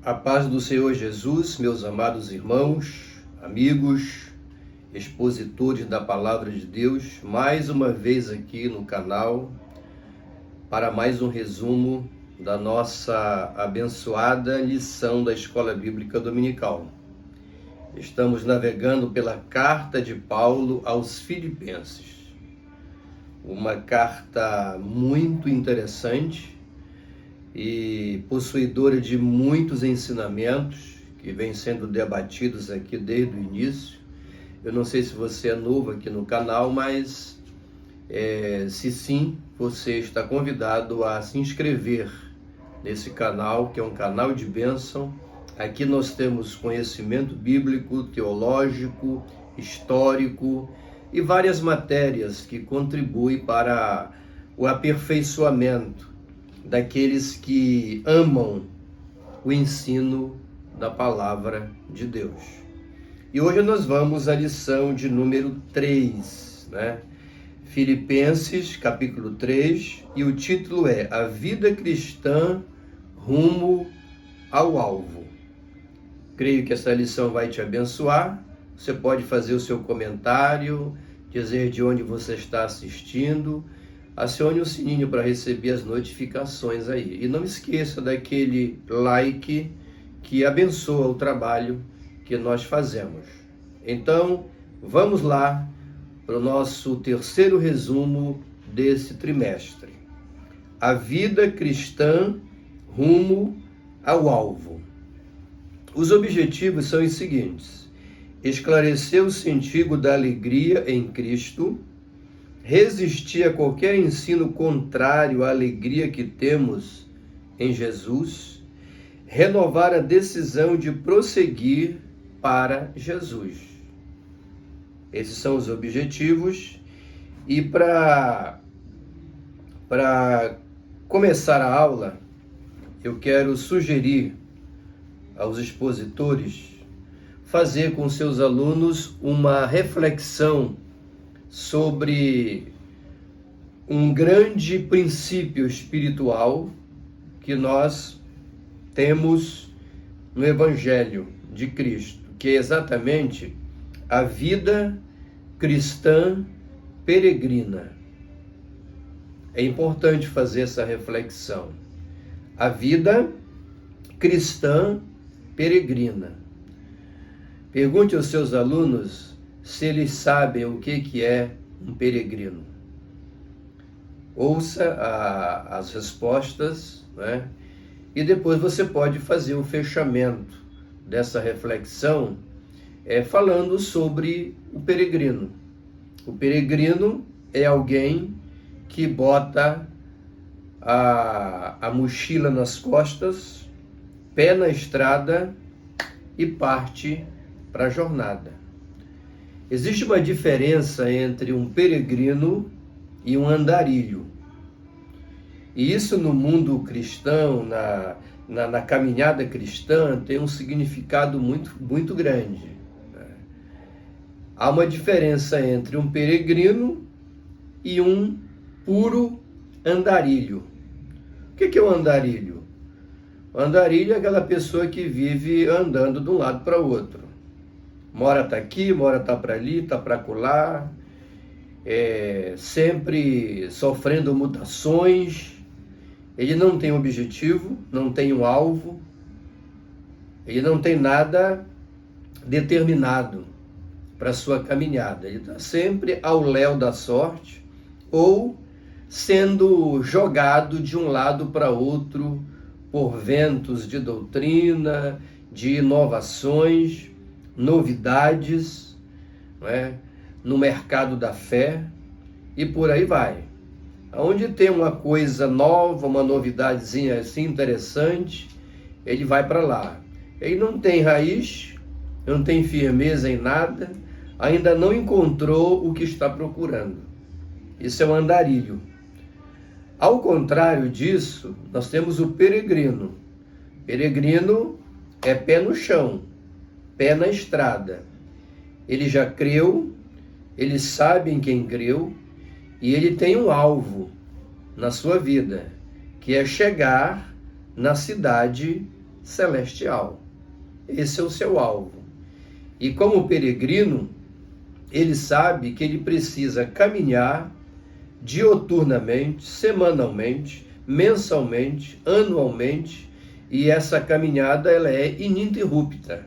A paz do Senhor Jesus, meus amados irmãos, amigos, expositores da Palavra de Deus, mais uma vez aqui no canal para mais um resumo da nossa abençoada lição da Escola Bíblica Dominical. Estamos navegando pela carta de Paulo aos Filipenses, uma carta muito interessante e possuidora de muitos ensinamentos que vêm sendo debatidos aqui desde o início. Eu não sei se você é novo aqui no canal, mas se sim, você está convidado a se inscrever nesse canal, que é um canal de bênção. Aqui nós temos conhecimento bíblico, teológico, histórico e várias matérias que contribuem para o aperfeiçoamento daqueles que amam o ensino da Palavra de Deus. E hoje nós vamos à lição de número 3, né? Filipenses, capítulo 3, e o título é A Vida Cristã Rumo ao Alvo. Creio que essa lição vai te abençoar. Você pode fazer o seu comentário, dizer de onde você está assistindo. Acione o sininho para receber as notificações aí. E não esqueça daquele like que abençoa o trabalho que nós fazemos. Então, vamos lá para o nosso terceiro resumo desse trimestre. A vida cristã rumo ao alvo. Os objetivos são os seguintes: esclarecer o sentido da alegria em Cristo, resistir a qualquer ensino contrário à alegria que temos em Jesus, renovar a decisão de prosseguir para Jesus. Esses são os objetivos. E para começar a aula, eu quero sugerir aos expositores fazer com seus alunos uma reflexão sobre um grande princípio espiritual que nós temos no Evangelho de Cristo, que é exatamente a vida cristã peregrina. É importante fazer essa reflexão. A vida cristã peregrina. Pergunte aos seus alunos se eles sabem o que é um peregrino. Ouça as respostas, né? E depois você pode fazer o fechamento dessa reflexão falando sobre o peregrino. O peregrino é alguém que bota a mochila nas costas, pé na estrada e parte para a jornada. Existe uma diferença entre um peregrino e um andarilho. E isso no mundo cristão, na caminhada cristã, tem um significado muito grande. Há uma diferença entre um peregrino e um puro andarilho. O que é um andarilho? O andarilho é aquela pessoa que vive andando de um lado para o outro. Mora está aqui, mora está para ali, está para acolá, sempre sofrendo mutações. Ele não tem objetivo, não tem um alvo, ele não tem nada determinado para a sua caminhada. Ele está sempre ao léu da sorte ou sendo jogado de um lado para outro por ventos de doutrina, de inovações, novidades, não é? No mercado da fé, e por aí vai. Onde tem uma coisa nova, uma novidadezinha assim interessante, ele vai para lá. Ele não tem raiz, não tem firmeza em nada, ainda não encontrou o que está procurando. Isso é um andarilho. Ao contrário disso, nós temos o peregrino. Peregrino é pé no chão, pé na estrada. Ele já creu, ele sabe em quem creu, e ele tem um alvo na sua vida, que é chegar na cidade celestial. Esse é o seu alvo. E como peregrino, ele sabe que ele precisa caminhar dioturnamente, semanalmente, mensalmente, anualmente, e essa caminhada ela é ininterrupta.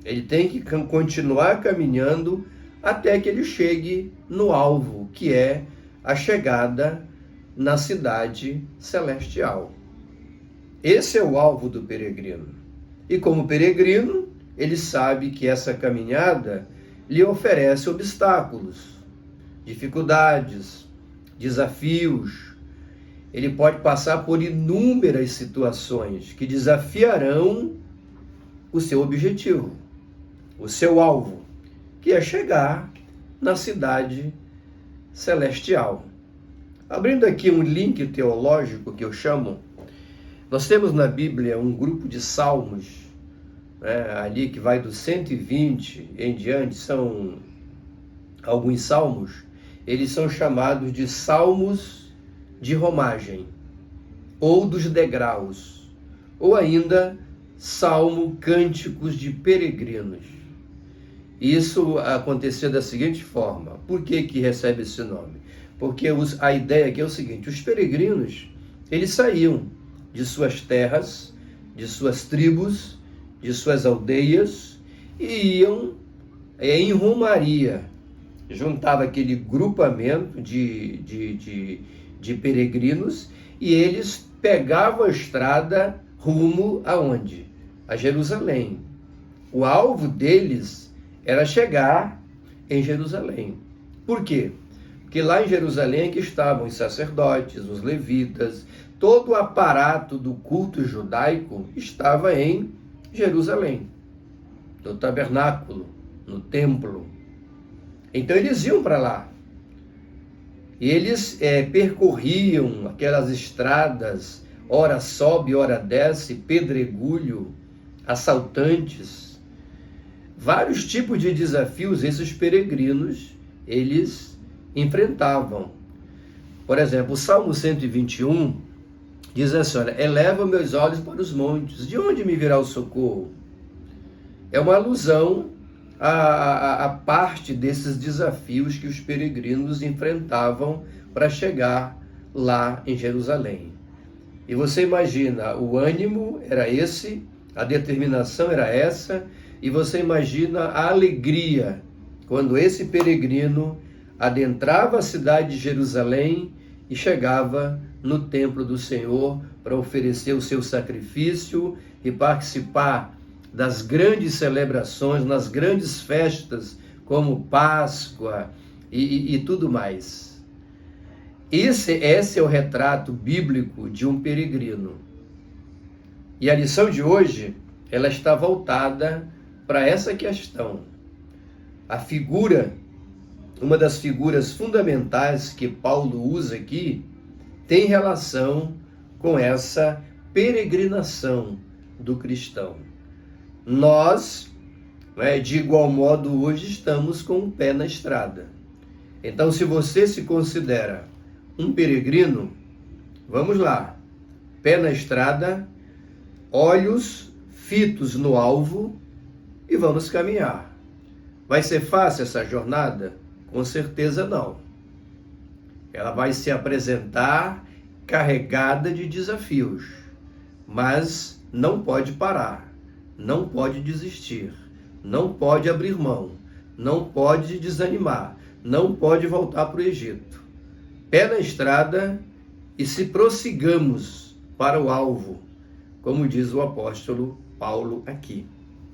Ele tem que continuar caminhando até que ele chegue no alvo, que é a chegada na cidade celestial. Esse é o alvo do peregrino. E como peregrino, ele sabe que essa caminhada lhe oferece obstáculos, dificuldades, desafios. Ele pode passar por inúmeras situações que desafiarão o seu objetivo, o seu alvo, que é chegar na cidade celestial. Abrindo aqui um link teológico que eu chamo, nós temos na Bíblia um grupo de salmos, ali que vai do 120 em diante, são alguns salmos, eles são chamados de salmos de romagem, ou dos degraus, ou ainda salmo cânticos de peregrinos. Isso acontecia da seguinte forma. Por que recebe esse nome? Porque a ideia aqui é o seguinte: os peregrinos, eles saíam de suas terras, de suas tribos, de suas aldeias, e iam em romaria. Juntava aquele grupamento de peregrinos, e eles pegavam a estrada rumo aonde? A Jerusalém. O alvo deles era chegar em Jerusalém. Por quê? Porque lá em Jerusalém é que estavam os sacerdotes, os levitas, todo o aparato do culto judaico estava em Jerusalém, no tabernáculo, no templo. Então eles iam para lá. E eles percorriam aquelas estradas, ora sobe, ora desce, pedregulho, assaltantes, vários tipos de desafios esses peregrinos, eles enfrentavam. Por exemplo, o Salmo 121 diz assim, olha, eleva meus olhos para os montes, de onde me virá o socorro? É uma alusão a parte desses desafios que os peregrinos enfrentavam para chegar lá em Jerusalém. E você imagina, o ânimo era esse, a determinação era essa, e você imagina a alegria quando esse peregrino adentrava a cidade de Jerusalém e chegava no templo do Senhor para oferecer o seu sacrifício e participar das grandes celebrações, nas grandes festas, como Páscoa e tudo mais. Esse é o retrato bíblico de um peregrino. E a lição de hoje, ela está voltada para essa questão. A figura, uma das figuras fundamentais que Paulo usa aqui, tem relação com essa peregrinação do cristão. Nós, de igual modo, hoje estamos com o pé na estrada. Então, se você se considera um peregrino, vamos lá, pé na estrada, olhos fitos no alvo e vamos caminhar. Vai ser fácil essa jornada? Com certeza não. Ela vai se apresentar carregada de desafios, mas não pode parar. Não pode desistir, não pode abrir mão, não pode desanimar, não pode voltar para o Egito. Pé na estrada e se prossigamos para o alvo, como diz o apóstolo Paulo aqui,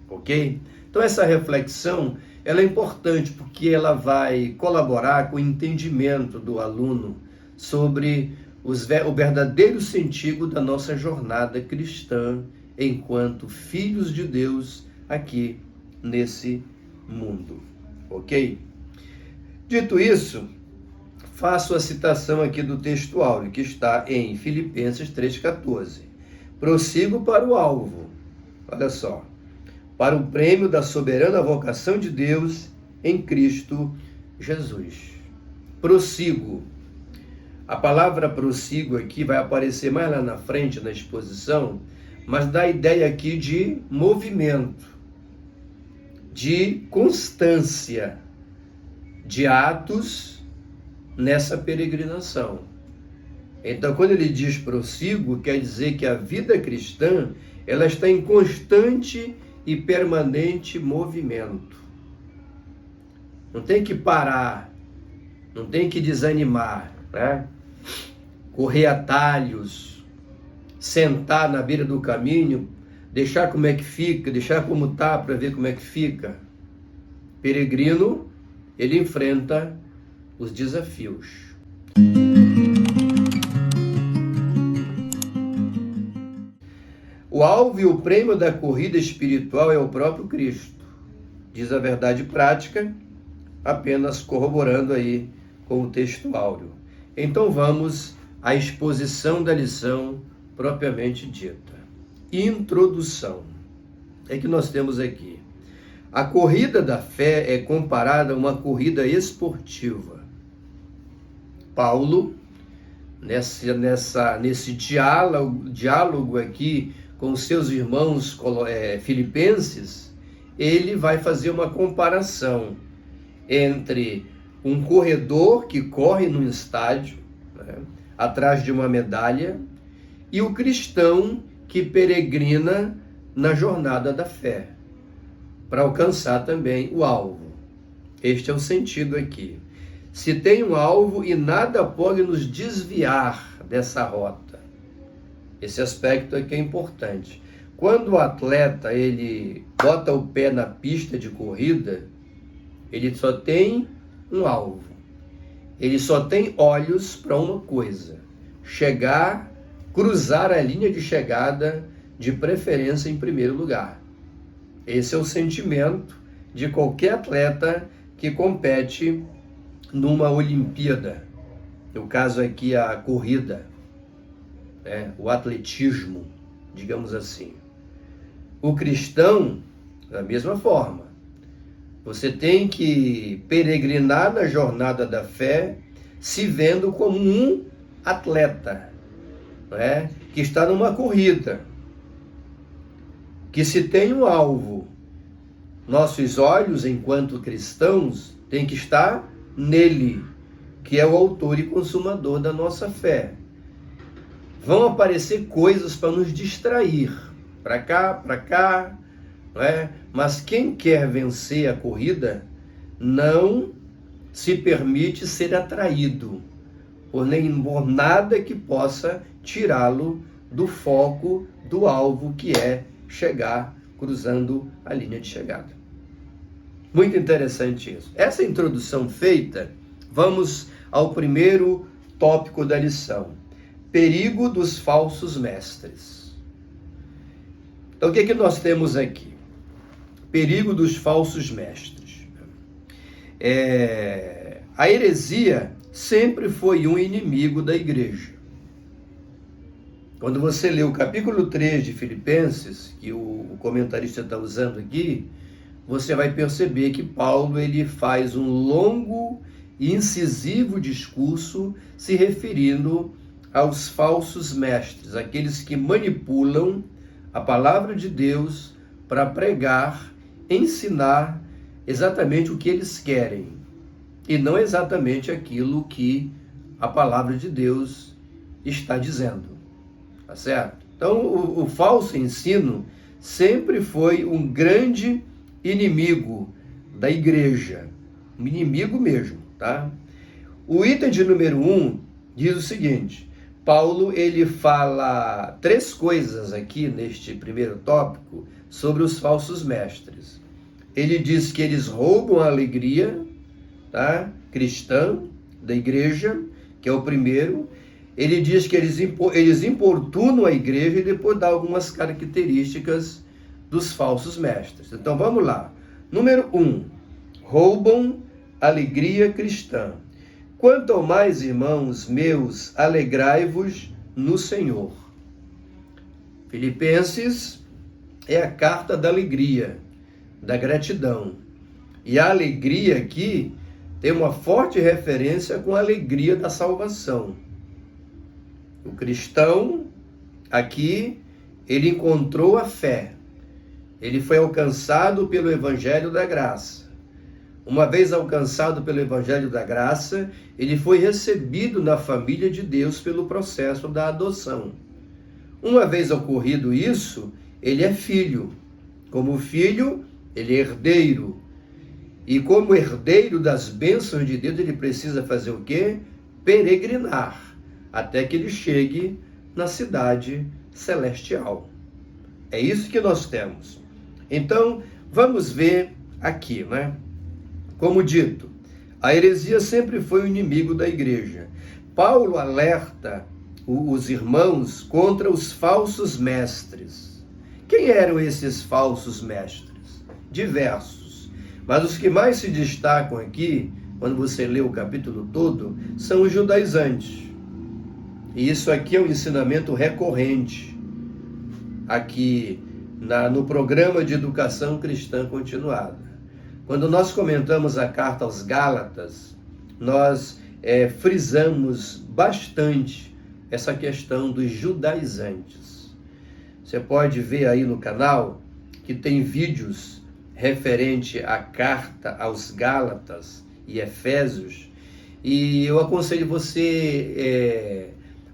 ok? Então essa reflexão, ela é importante porque ela vai colaborar com o entendimento do aluno sobre o verdadeiro sentido da nossa jornada cristã enquanto filhos de Deus aqui nesse mundo, ok? Dito isso, faço a citação aqui do texto áureo, que está em Filipenses 3,14. Prossigo para o alvo, olha só, para o prêmio da soberana vocação de Deus em Cristo Jesus. Prossigo. A palavra prossigo aqui vai aparecer mais lá na frente na exposição, mas dá a ideia aqui de movimento, de constância, de atos nessa peregrinação. Então, quando ele diz prossigo, quer dizer que a vida cristã, ela está em constante e permanente movimento. Não tem que parar, não tem que desanimar, né? Correr atalhos, sentar na beira do caminho, deixar como é que fica, deixar como está para ver como é que fica. Peregrino, ele enfrenta os desafios. O alvo e o prêmio da corrida espiritual é o próprio Cristo, diz a verdade prática, apenas corroborando aí com o texto áureo. Então vamos à exposição da lição propriamente dita. Introdução. É que nós temos aqui. A corrida da fé é comparada a uma corrida esportiva. Paulo, nesse diálogo aqui com seus irmãos filipenses, ele vai fazer uma comparação entre um corredor que corre num estádio, né, atrás de uma medalha, e o cristão que peregrina na jornada da fé, para alcançar também o alvo. Este é o sentido aqui. Se tem um alvo e nada pode nos desviar dessa rota. Esse aspecto aqui é importante. Quando o atleta ele bota o pé na pista de corrida, ele só tem um alvo. Ele só tem olhos para uma coisa: chegar, cruzar a linha de chegada, de preferência em primeiro lugar. Esse é o sentimento de qualquer atleta que compete numa Olimpíada. No caso aqui, a corrida, o atletismo, digamos assim. O cristão, da mesma forma, você tem que peregrinar na jornada da fé, se vendo como um atleta, que está numa corrida, que se tem um alvo. Nossos olhos, enquanto cristãos, têm que estar nele, que é o autor e consumador da nossa fé. Vão aparecer coisas para nos distrair, para cá, mas quem quer vencer a corrida não se permite ser atraído por nada que possa tirá-lo do foco, do alvo, que é chegar cruzando a linha de chegada. Muito interessante isso. Essa introdução feita, vamos ao primeiro tópico da lição: perigo dos falsos mestres. Então, o que nós temos aqui? Perigo dos falsos mestres. A heresia sempre foi um inimigo da igreja. Quando você lê o capítulo 3 de Filipenses, que o comentarista está usando aqui, você vai perceber que Paulo ele faz um longo e incisivo discurso se referindo aos falsos mestres, aqueles que manipulam a palavra de Deus para pregar, ensinar exatamente o que eles querem e não exatamente aquilo que a palavra de Deus está dizendo. Tá certo? Então, o falso ensino sempre foi um grande inimigo da igreja, um inimigo mesmo, tá? O item de número 1 diz o seguinte: Paulo ele fala 3 coisas aqui neste primeiro tópico sobre os falsos mestres. Ele diz que eles roubam a alegria, tá, cristã da igreja, que é o primeiro. Ele diz que eles importunam a igreja e depois dá algumas características dos falsos mestres. Então vamos lá. Número 1, roubam a alegria cristã. Quanto ao mais, irmãos meus, alegrai-vos no Senhor. Filipenses é a carta da alegria, da gratidão. E a alegria aqui tem uma forte referência com a alegria da salvação. O cristão aqui, ele encontrou a fé, ele foi alcançado pelo Evangelho da Graça. Uma vez alcançado pelo Evangelho da Graça, ele foi recebido na família de Deus pelo processo da adoção. Uma vez ocorrido isso, ele é filho. Como filho, ele é herdeiro. E como herdeiro das bênçãos de Deus, ele precisa fazer o quê? Peregrinar, até que ele chegue na cidade celestial. É isso que nós temos. Então, vamos ver aqui, né? Como dito, a heresia sempre foi o inimigo da igreja. Paulo alerta os irmãos contra os falsos mestres. Quem eram esses falsos mestres? Diversos. Mas os que mais se destacam aqui, quando você lê o capítulo todo, são os judaizantes. E isso aqui é um ensinamento recorrente aqui no programa de educação cristã continuada. Quando nós comentamos a carta aos Gálatas, nós frisamos bastante essa questão dos judaizantes. Você pode ver aí no canal que tem vídeos referente à carta aos Gálatas e Efésios, e eu aconselho você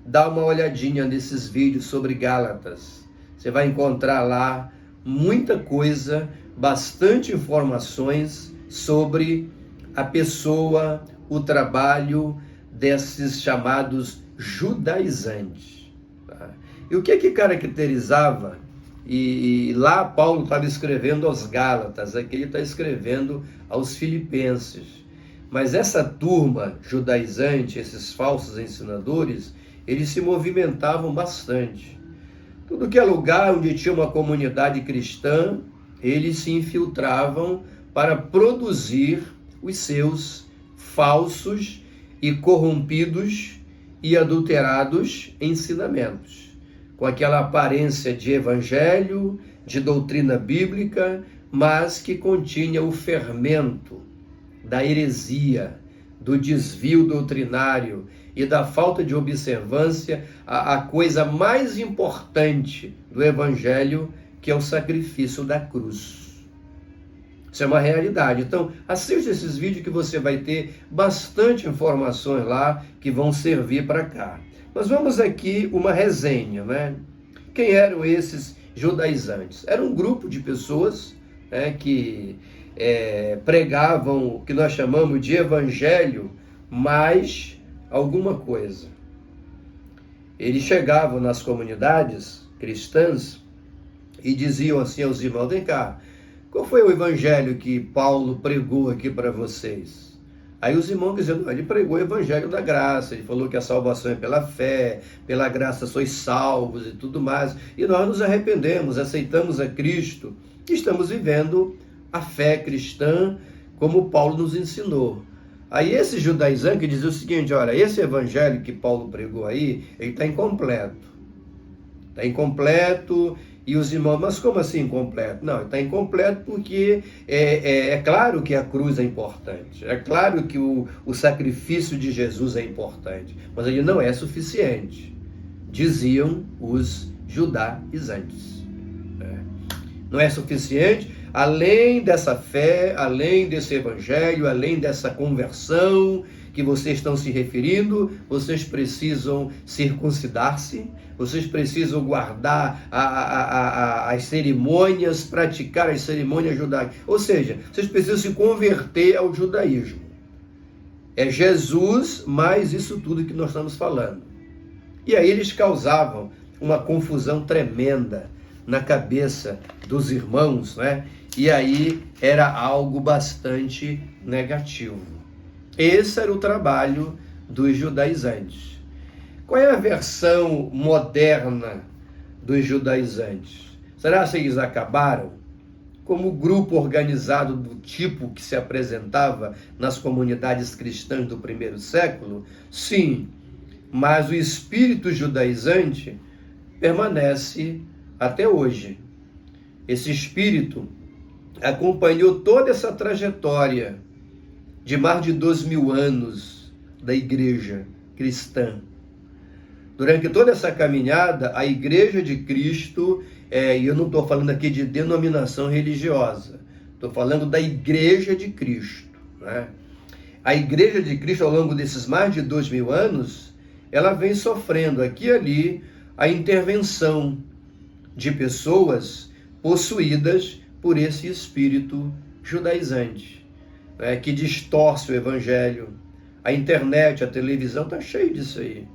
dar uma olhadinha nesses vídeos sobre Gálatas. Você vai encontrar lá muita coisa, bastante informações sobre a pessoa, o trabalho desses chamados judaizantes. Tá? E o que caracterizava? E lá Paulo estava escrevendo aos Gálatas, aqui ele está escrevendo aos Filipenses. Mas essa turma judaizante, esses falsos ensinadores, eles se movimentavam bastante. Tudo que é lugar onde tinha uma comunidade cristã, eles se infiltravam para produzir os seus falsos e corrompidos e adulterados ensinamentos, com aquela aparência de evangelho, de doutrina bíblica, mas que continha o fermento da heresia, do desvio doutrinário e da falta de observância a coisa mais importante do evangelho, que é o sacrifício da cruz. Isso é uma realidade. Então, assista esses vídeos que você vai ter bastante informações lá que vão servir para cá. Nós vamos aqui uma resenha, né? Quem eram esses judaizantes? Era um grupo de pessoas que pregavam o que nós chamamos de evangelho, mais alguma coisa. Eles chegavam nas comunidades cristãs e diziam assim aos irmãos: vem cá, qual foi o evangelho que Paulo pregou aqui para vocês? Aí os irmãos diziam: ele pregou o evangelho da graça, ele falou que a salvação é pela fé, pela graça sois salvos e tudo mais, e nós nos arrependemos, aceitamos a Cristo, e estamos vivendo a fé cristã como Paulo nos ensinou. Aí esse judaizante que dizia o seguinte: olha, esse evangelho que Paulo pregou aí, ele está incompleto. Está incompleto. E os irmãos: mas como assim incompleto? Não, está incompleto porque é claro que a cruz é importante. É claro que o sacrifício de Jesus é importante. Mas ele não é suficiente, diziam os judaizantes. Não é suficiente. Além dessa fé, além desse evangelho, além dessa conversão que vocês estão se referindo, vocês precisam circuncidar-se, vocês precisam guardar as cerimônias, praticar as cerimônias judaicas. Ou seja, vocês precisam se converter ao judaísmo. É Jesus mais isso tudo que nós estamos falando. E aí eles causavam uma confusão tremenda na cabeça dos irmãos, né? E aí era algo bastante negativo. Esse era o trabalho dos judaizantes. Qual é a versão moderna dos judaizantes? Será que eles acabaram? Como grupo organizado do tipo que se apresentava nas comunidades cristãs do primeiro século? Sim, mas o espírito judaizante permanece até hoje. Esse espírito acompanhou toda essa trajetória de mais de 2000 anos da igreja cristã. Durante toda essa caminhada, a Igreja de Cristo, e eu não estou falando aqui de denominação religiosa, estou falando da Igreja de Cristo, né? A Igreja de Cristo, ao longo desses mais de 2000 anos, ela vem sofrendo aqui e ali a intervenção de pessoas possuídas por esse espírito judaizante, né, que distorce o evangelho. A internet, a televisão está cheio disso aí.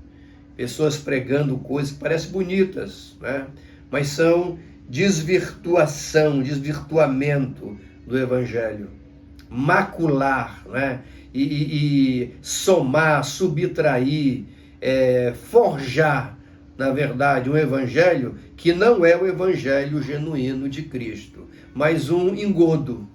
Pessoas pregando coisas que parecem bonitas, né, mas são desvirtuamento do evangelho. Macular, né, e somar, subtrair, forjar, na verdade, um evangelho que não é o evangelho genuíno de Cristo, mas um engodo,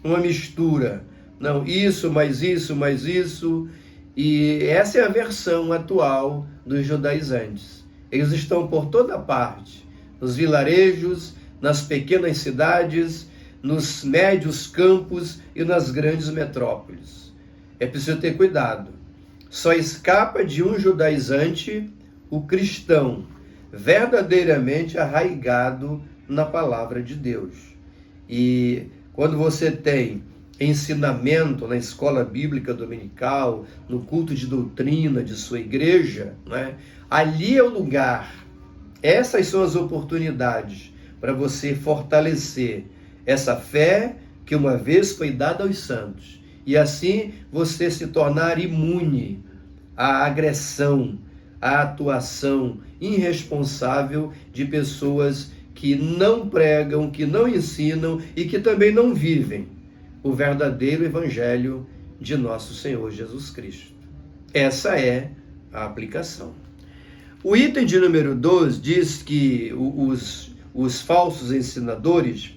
uma mistura. Não, isso, mais isso, mais isso. E essa é a versão atual dos judaizantes. Eles estão por toda parte, nos vilarejos, nas pequenas cidades, nos médios campos e nas grandes metrópoles. É preciso ter cuidado. Só escapa de um judaizante o cristão verdadeiramente arraigado na palavra de Deus. E quando você tem ensinamento na escola bíblica dominical, no culto de doutrina de sua igreja, né, ali é o lugar, essas são as oportunidades para você fortalecer essa fé que uma vez foi dada aos santos, e assim você se tornar imune à agressão, à atuação irresponsável de pessoas que não pregam, que não ensinam e que também não vivem o verdadeiro evangelho de nosso Senhor Jesus Cristo. Essa é a aplicação. O item de número 12 diz que os falsos ensinadores,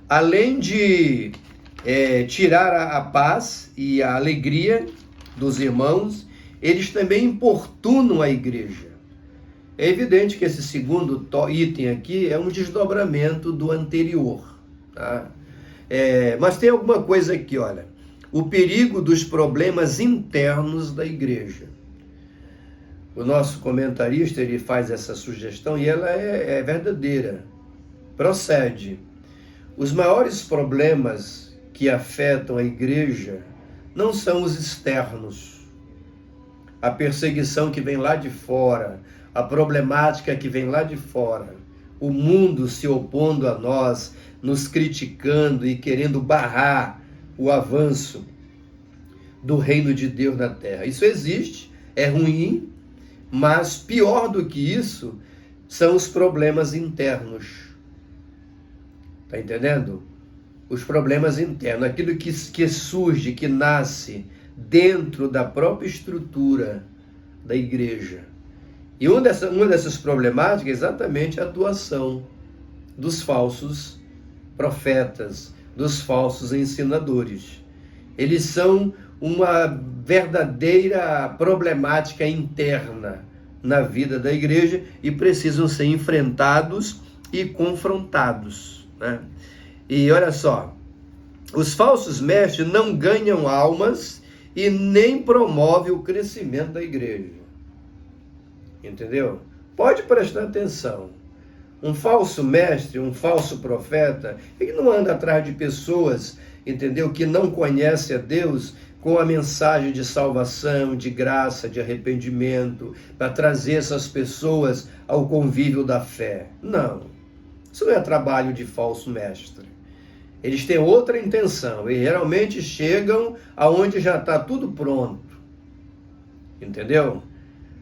além de tirar a paz e a alegria dos irmãos, eles também importunam a igreja. É evidente que esse segundo item aqui é um desdobramento do anterior, tá? Mas tem alguma coisa aqui, olha. O perigo dos problemas internos da igreja. O nosso comentarista, ele faz essa sugestão e ela é verdadeira. Procede. Os maiores problemas que afetam a igreja não são os externos. A perseguição que vem lá de fora, a problemática que vem lá de fora, o mundo se opondo a nós, nos criticando e querendo barrar o avanço do reino de Deus na terra. Isso existe, é ruim, mas pior do que isso são os problemas internos. Está entendendo? Os problemas internos, aquilo que surge, que nasce dentro da própria estrutura da igreja. E uma dessas problemáticas é exatamente a atuação dos falsos profetas, dos falsos ensinadores. Eles são uma verdadeira problemática interna na vida da igreja e precisam ser enfrentados e confrontados, né? E olha só, os falsos mestres não ganham almas e nem promovem o crescimento da igreja. Entendeu? Pode prestar atenção. Um falso mestre, um falso profeta, ele não anda atrás de pessoas, entendeu, que não conhecem a Deus com a mensagem de salvação, de graça, de arrependimento, para trazer essas pessoas ao convívio da fé. Não. Isso não é trabalho de falso mestre. Eles têm outra intenção. Eles geralmente chegam aonde já está tudo pronto. Entendeu?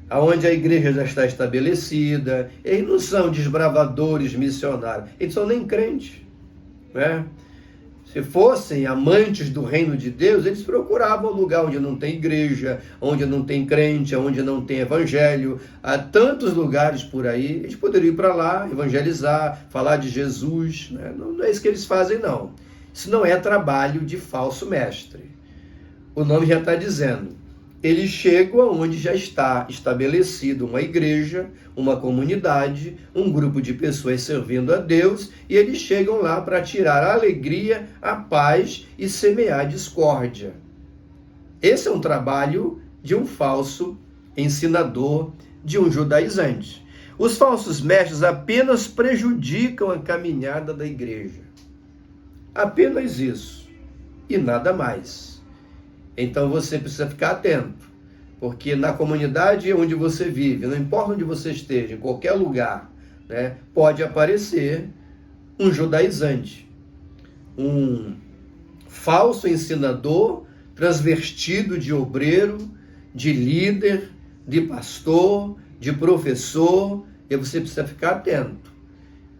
Aonde a igreja já está estabelecida. Eles não são desbravadores missionários. Eles são nem crentes, né? Se fossem amantes do reino de Deus, eles procuravam um lugar onde não tem igreja, onde não tem crente, onde não tem evangelho. Há tantos lugares por aí, eles poderiam ir para lá, evangelizar, falar de Jesus, né? Não é isso que eles fazem, não. Isso não é trabalho de falso mestre. O nome já está dizendo. Eles chegam aonde já está estabelecido uma igreja, uma comunidade, um grupo de pessoas servindo a Deus, e eles chegam lá para tirar a alegria, a paz e semear a discórdia. Esse é um trabalho de um falso ensinador de um judaizante. Os falsos mestres apenas prejudicam a caminhada da igreja. Apenas isso. E nada mais. Então você precisa ficar atento. Porque na comunidade onde você vive, não importa onde você esteja, em qualquer lugar, né, pode aparecer um judaizante. Um falso ensinador transvestido de obreiro, de líder, de pastor, de professor, e você precisa ficar atento.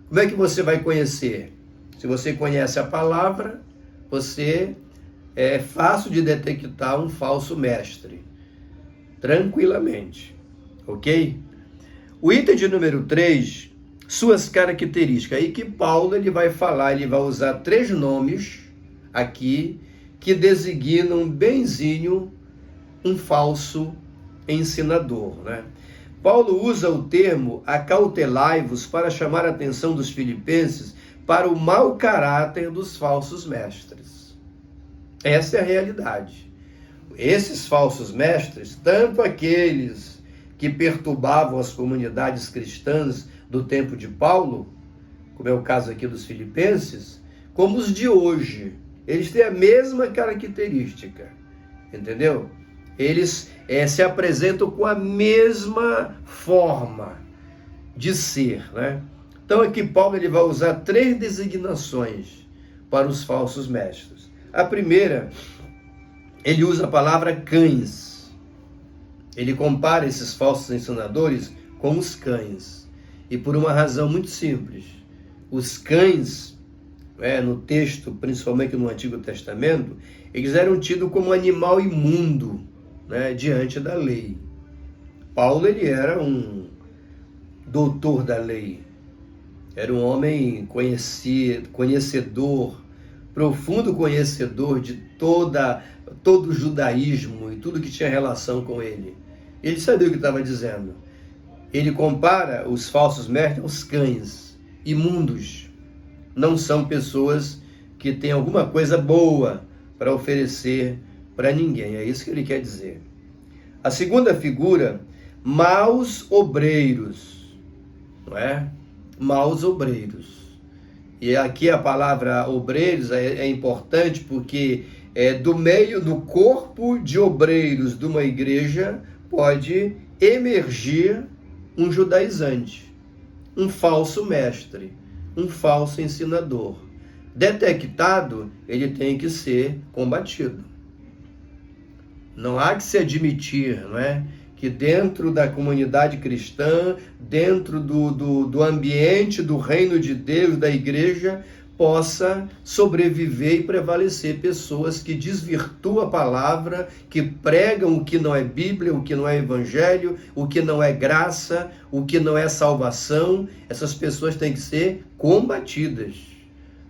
Como é que você vai conhecer? Se você conhece a palavra, é fácil de detectar um falso mestre, tranquilamente, ok? O item de número 3, suas características, aí que Paulo ele vai usar 3 nomes aqui, que designam benzinho um falso ensinador, né? Paulo usa o termo acautelai-vos para chamar a atenção dos filipenses para o mau caráter dos falsos mestres. Essa é a realidade. Esses falsos mestres, tanto aqueles que perturbavam as comunidades cristãs do tempo de Paulo, como é o caso aqui dos filipenses, como os de hoje, eles têm a mesma característica, entendeu? Eles se apresentam com a mesma forma de ser, né? Então aqui Paulo ele vai usar 3 designações para os falsos mestres. A primeira, ele usa a palavra cães. Ele compara esses falsos ensinadores com os cães. E por uma razão muito simples. Os cães, no texto, principalmente no Antigo Testamento, eles eram tidos como animal imundo, né, diante da lei. Paulo ele era um doutor da lei. Era um homem conhecedor, profundo conhecedor de todo o judaísmo e tudo que tinha relação com ele. Ele sabia o que estava dizendo. Ele compara os falsos mestres aos cães imundos. Não são pessoas que têm alguma coisa boa para oferecer para ninguém. É isso que ele quer dizer. A segunda figura, maus obreiros. Não é? Maus obreiros. E aqui a palavra obreiros é importante porque do meio do corpo de obreiros de uma igreja pode emergir um judaizante, um falso mestre, um falso ensinador. Detectado, ele tem que ser combatido. Não há que se admitir, não é? Que dentro da comunidade cristã, dentro do ambiente do reino de Deus, da igreja, possa sobreviver e prevalecer pessoas que desvirtuam a palavra, que pregam o que não é Bíblia, o que não é Evangelho, o que não é graça, o que não é salvação. Essas pessoas têm que ser combatidas,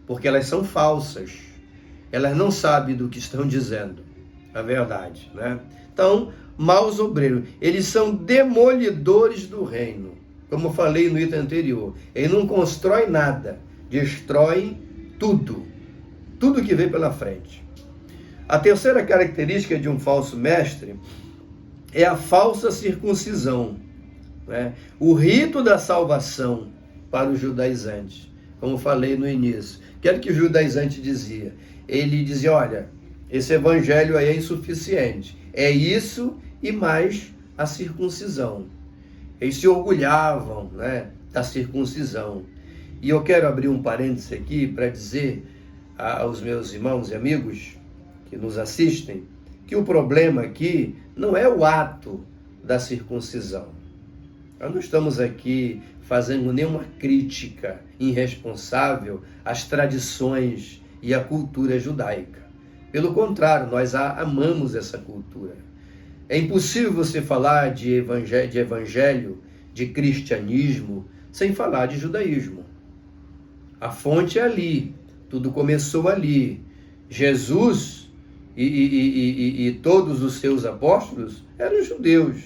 porque elas são falsas. Elas não sabem do que estão dizendo, a verdade, né? Então, maus obreiros, eles são demolidores do reino. Como eu falei no item anterior, ele não constrói nada, destrói tudo que vem pela frente. A terceira característica de um falso mestre é a falsa circuncisão, né? O rito da salvação para os judaizantes, como falei no início. O que era que o judaizante dizia? Ele dizia, olha, esse evangelho aí é insuficiente, é isso e mais a circuncisão. Eles se orgulhavam, né, da circuncisão. E eu quero abrir um parêntese aqui para dizer aos meus irmãos e amigos que nos assistem que o problema aqui não é o ato da circuncisão. Nós não estamos aqui fazendo nenhuma crítica irresponsável às tradições e à cultura judaica. Pelo contrário, nós amamos essa cultura. É impossível você falar de evangelho, de cristianismo, sem falar de judaísmo. A fonte é ali, tudo começou ali. Jesus e todos os seus apóstolos eram judeus,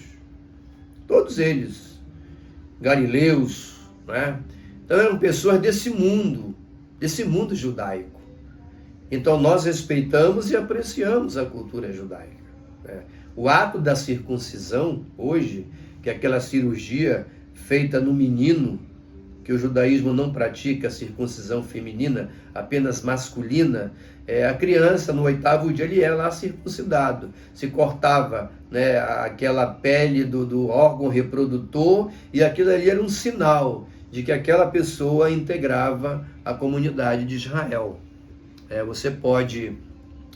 todos eles, galileus, né? Então eram pessoas desse mundo judaico. Então nós respeitamos e apreciamos a cultura judaica, né? O ato da circuncisão hoje que é aquela cirurgia feita no menino, que o judaísmo não pratica a circuncisão feminina, apenas masculina, a criança no 8º dia ele era lá circuncidado, se cortava, né, aquela pele do órgão reprodutor, e aquilo ali era um sinal de que aquela pessoa integrava a comunidade de Israel. Você pode,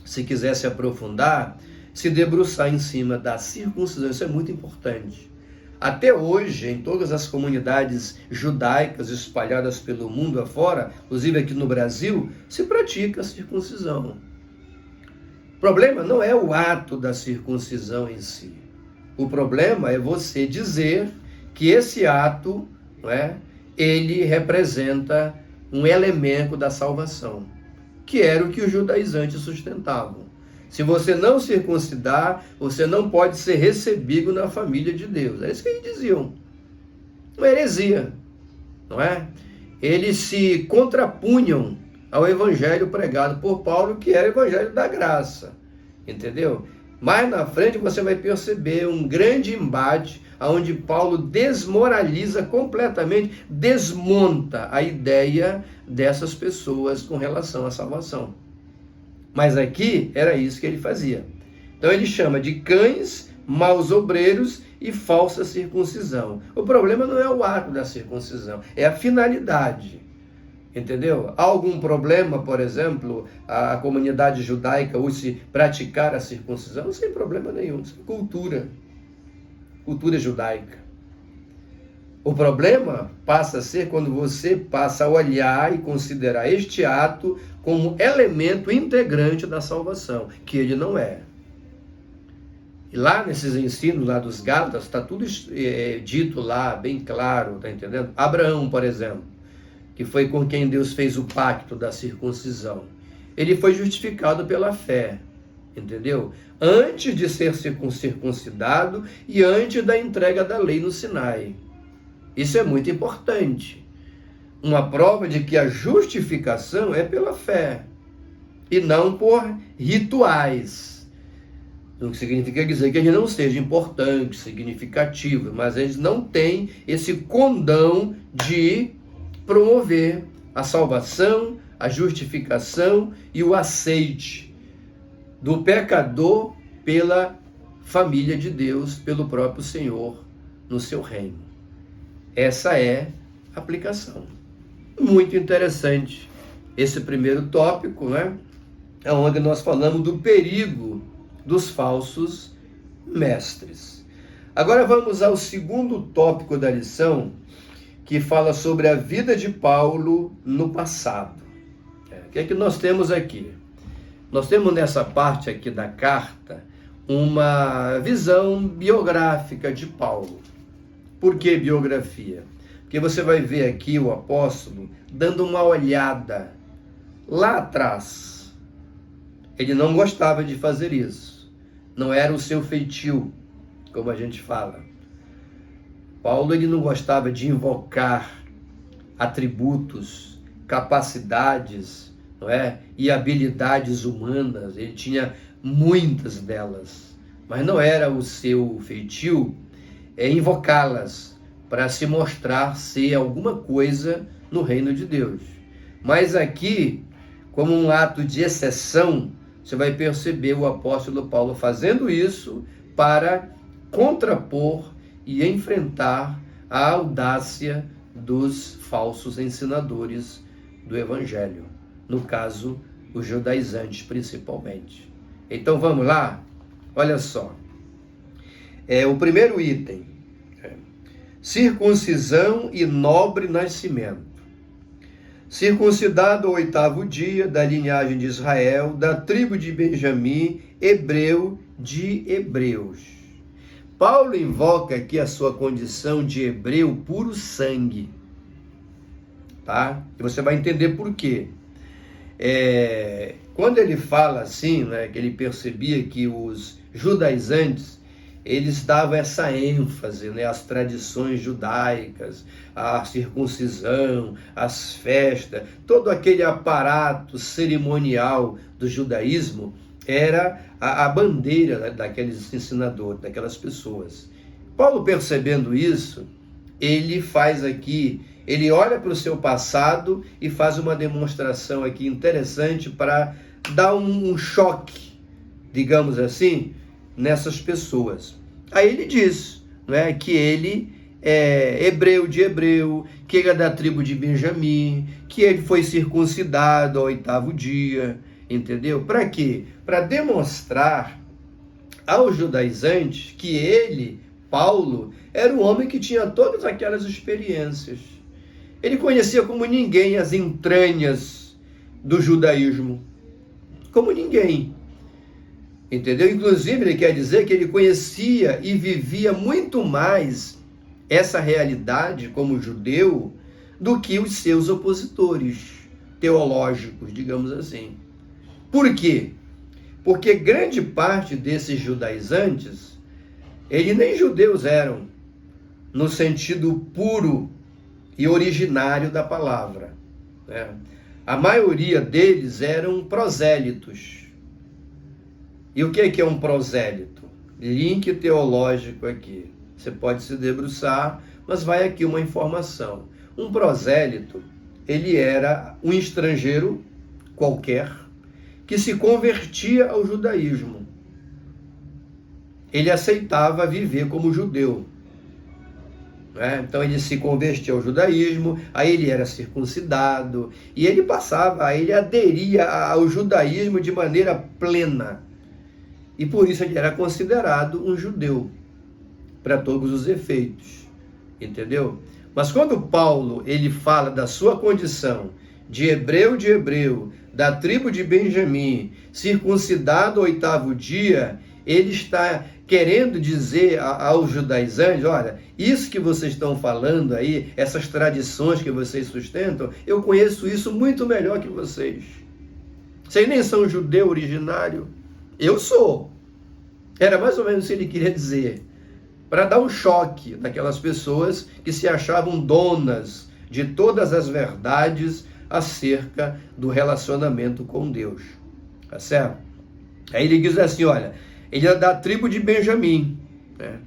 se quiser se aprofundar, se debruçar em cima da circuncisão, isso é muito importante. Até hoje, em todas as comunidades judaicas espalhadas pelo mundo afora, inclusive aqui no Brasil, se pratica a circuncisão. O problema não é o ato da circuncisão em si. O problema é você dizer que esse ato, ele representa um elemento da salvação, que era o que os judaizantes sustentavam. Se você não circuncidar, você não pode ser recebido na família de Deus. É isso que eles diziam. Uma heresia, não é? Eles se contrapunham ao evangelho pregado por Paulo, que era o evangelho da graça. Entendeu? Mais na frente você vai perceber um grande embate, onde Paulo desmoraliza completamente, desmonta a ideia dessas pessoas com relação à salvação. Mas aqui era isso que ele fazia. Então ele chama de cães, maus obreiros e falsa circuncisão. O problema não é o ato da circuncisão, é a finalidade. Entendeu? Há algum problema, por exemplo, a comunidade judaica hoje praticar a circuncisão? Sem problema nenhum, isso é cultura judaica. O problema passa a ser quando você passa a olhar e considerar este ato como elemento integrante da salvação, que ele não é. E lá nesses ensinos lá dos Gálatas, está tudo dito lá, bem claro, tá entendendo? Abraão, por exemplo, que foi com quem Deus fez o pacto da circuncisão, ele foi justificado pela fé, entendeu? Antes de ser circuncidado e antes da entrega da lei no Sinai. Isso é muito importante. Uma prova de que a justificação é pela fé e não por rituais. Não significa dizer que ele não seja importante, significativo, mas eles não têm esse condão de promover a salvação, a justificação e o aceite do pecador pela família de Deus, pelo próprio Senhor no seu reino. Essa é a aplicação. Muito interessante esse primeiro tópico, é onde nós falamos do perigo dos falsos mestres. Agora vamos ao segundo tópico da lição, que fala sobre a vida de Paulo no passado. O que é que nós temos aqui? Nós temos nessa parte aqui da carta uma visão biográfica de Paulo. Por que biografia? Porque você vai ver aqui o apóstolo dando uma olhada lá atrás. Ele não gostava de fazer isso. Não era o seu feitio, como a gente fala. Paulo ele não gostava de invocar atributos, capacidades, e habilidades humanas. Ele tinha muitas delas, mas não era o seu feitio invocá-las para se mostrar ser alguma coisa no reino de Deus. Mas aqui, como um ato de exceção, você vai perceber o apóstolo Paulo fazendo isso para contrapor e enfrentar a audácia dos falsos ensinadores do evangelho. No caso, os judaizantes principalmente. Então vamos lá? Olha só. O primeiro item, circuncisão e nobre nascimento. Circuncidado ao 8º dia, da linhagem de Israel, da tribo de Benjamim, hebreu de hebreus. Paulo invoca aqui a sua condição de hebreu puro sangue, tá? E você vai entender por quê. Quando ele fala assim, que ele percebia que os judaizantes, eles davam essa ênfase, às tradições judaicas, à circuncisão, às festas, todo aquele aparato cerimonial do judaísmo era a bandeira daqueles ensinadores, daquelas pessoas. Paulo, percebendo isso, ele faz aqui, ele olha para o seu passado e faz uma demonstração aqui interessante para dar um choque, digamos assim, nessas pessoas. Aí ele diz, não é, que ele é hebreu de hebreu, que ele é da tribo de Benjamim, que ele foi circuncidado ao 8º dia, entendeu? Para quê? Para demonstrar aos judaizantes que ele, Paulo, era um homem que tinha todas aquelas experiências. Ele conhecia como ninguém as entranhas do judaísmo, como ninguém. Entendeu? Inclusive, ele quer dizer que ele conhecia e vivia muito mais essa realidade como judeu do que os seus opositores teológicos, digamos assim. Por quê? Porque grande parte desses judaizantes, eles nem judeus eram, no sentido puro e originário da palavra, né? A maioria deles eram prosélitos. E o que é um prosélito? Link teológico aqui. Você pode se debruçar, mas vai aqui uma informação. Um prosélito, ele era um estrangeiro qualquer que se convertia ao judaísmo. Ele aceitava viver como judeu, né? Então ele se convertia ao judaísmo, aí ele era circuncidado, e ele ele aderia ao judaísmo de maneira plena. E por isso ele era considerado um judeu, para todos os efeitos, entendeu? Mas quando Paulo, ele fala da sua condição de hebreu, da tribo de Benjamim, circuncidado ao 8º dia, ele está querendo dizer aos judaizantes, olha, isso que vocês estão falando aí, essas tradições que vocês sustentam, eu conheço isso muito melhor que vocês. Vocês nem são judeu originário, eu sou. Era mais ou menos o que ele queria dizer, para dar um choque naquelas pessoas que se achavam donas de todas as verdades acerca do relacionamento com Deus, tá certo? Aí ele diz assim, olha, ele é da tribo de Benjamim, né?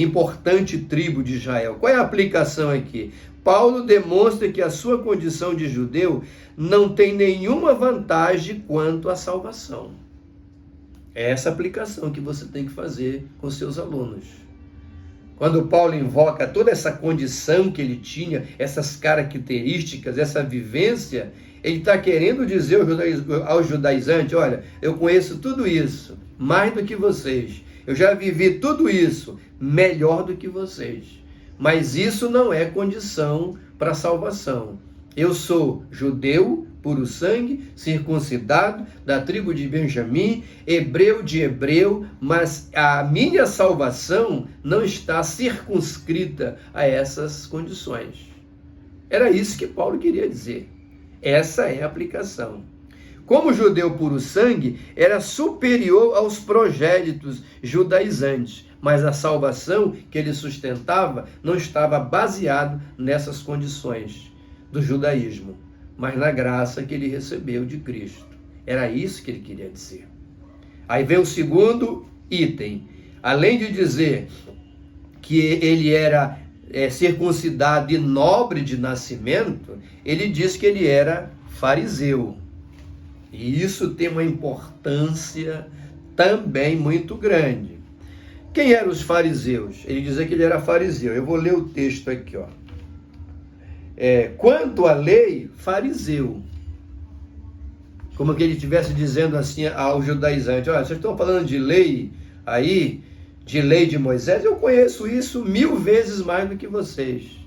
Importante tribo de Israel. Qual é a aplicação aqui? Paulo demonstra que a sua condição de judeu não tem nenhuma vantagem quanto à salvação. É essa aplicação que você tem que fazer com seus alunos. Quando Paulo invoca toda essa condição que ele tinha, essas características, essa vivência, ele está querendo dizer aos judaizantes, olha, eu conheço tudo isso, mais do que vocês. Eu já vivi tudo isso, melhor do que vocês. Mas isso não é condição para a salvação. Eu sou judeu, puro sangue, circuncidado, da tribo de Benjamim, hebreu de hebreu, mas a minha salvação não está circunscrita a essas condições. Era isso que Paulo queria dizer. Essa é a aplicação. Como judeu puro sangue, era superior aos progénitos judaizantes, mas a salvação que ele sustentava não estava baseado nessas condições do judaísmo, mas na graça que ele recebeu de Cristo. Era isso que ele queria dizer. Aí vem o segundo item. Além de dizer que ele era circuncidado e nobre de nascimento, ele diz que ele era fariseu. E isso tem uma importância também muito grande. Quem eram os fariseus? Ele dizia que ele era fariseu. Eu vou ler o texto aqui, ó. Quanto à lei, fariseu. Como que ele estivesse dizendo assim aos judaizantes, olha, vocês estão falando de lei aí, de lei de Moisés, eu conheço isso 1000 vezes mais do que vocês,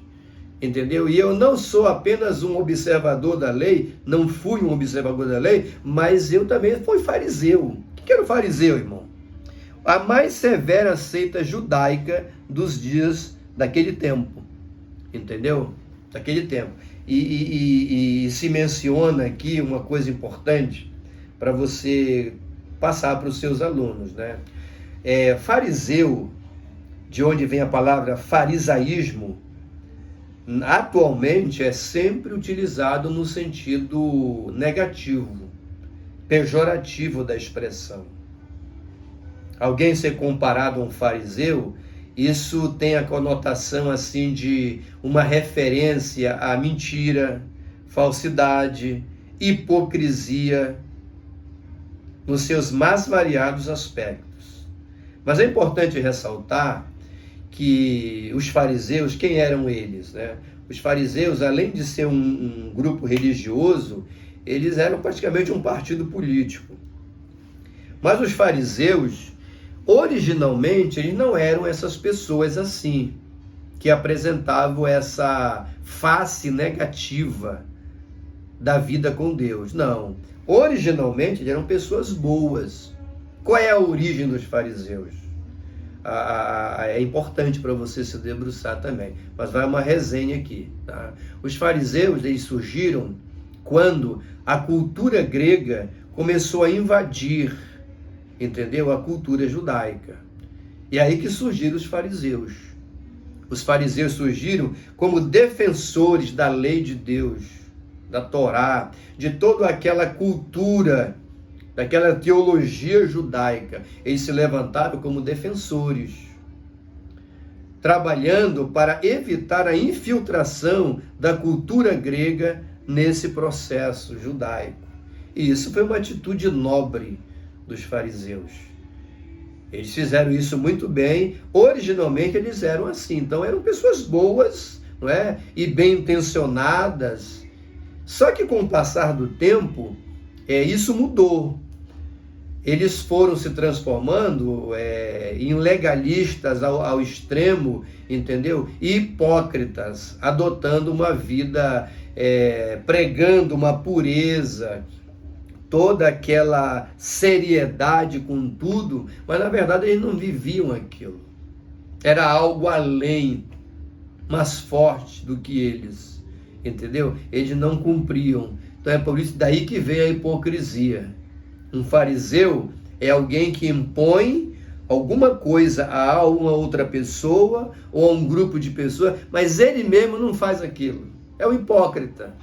entendeu? E eu não sou apenas um observador da lei, não fui um observador da lei, mas eu também fui fariseu. O que era o fariseu, irmão? A mais severa seita judaica dos dias daquele tempo, entendeu? Daquele tempo. E se menciona aqui uma coisa importante para você passar para os seus alunos, né? Fariseu, de onde vem a palavra farisaísmo, atualmente é sempre utilizado no sentido negativo, pejorativo da expressão. Alguém ser comparado a um fariseu Isso tem a conotação assim de uma referência à mentira, falsidade, hipocrisia, nos seus mais variados aspectos. Mas é importante ressaltar que os fariseus, quem eram eles, né? Os fariseus, além de ser um grupo religioso, eles eram praticamente um partido político. Mas os fariseus, originalmente, eles não eram essas pessoas assim, que apresentavam essa face negativa da vida com Deus. Não. Originalmente, eles eram pessoas boas. Qual é a origem dos fariseus? É importante para você se debruçar também, mas vai uma resenha aqui, tá? Os fariseus, eles surgiram quando a cultura grega começou a invadir, entendeu? A cultura judaica. E aí que surgiram os fariseus. Os fariseus surgiram como defensores da lei de Deus, da Torá, de toda aquela cultura, daquela teologia judaica. Eles se levantaram como defensores, trabalhando para evitar a infiltração da cultura grega nesse processo judaico. E isso foi uma atitude nobre dos fariseus. Eles fizeram isso muito bem. Originalmente eles eram assim, então eram pessoas boas, não é? E bem intencionadas. Só que com o passar do tempo, isso mudou. Eles foram se transformando em legalistas ao extremo, entendeu? E hipócritas, adotando uma vida, pregando uma pureza, toda aquela seriedade com tudo, mas na verdade eles não viviam aquilo. Era algo além, mais forte do que eles, entendeu? Eles não cumpriam. Então é por isso daí que vem a hipocrisia. Um fariseu é alguém que impõe alguma coisa a uma outra pessoa ou a um grupo de pessoas, mas ele mesmo não faz aquilo. É um hipócrita,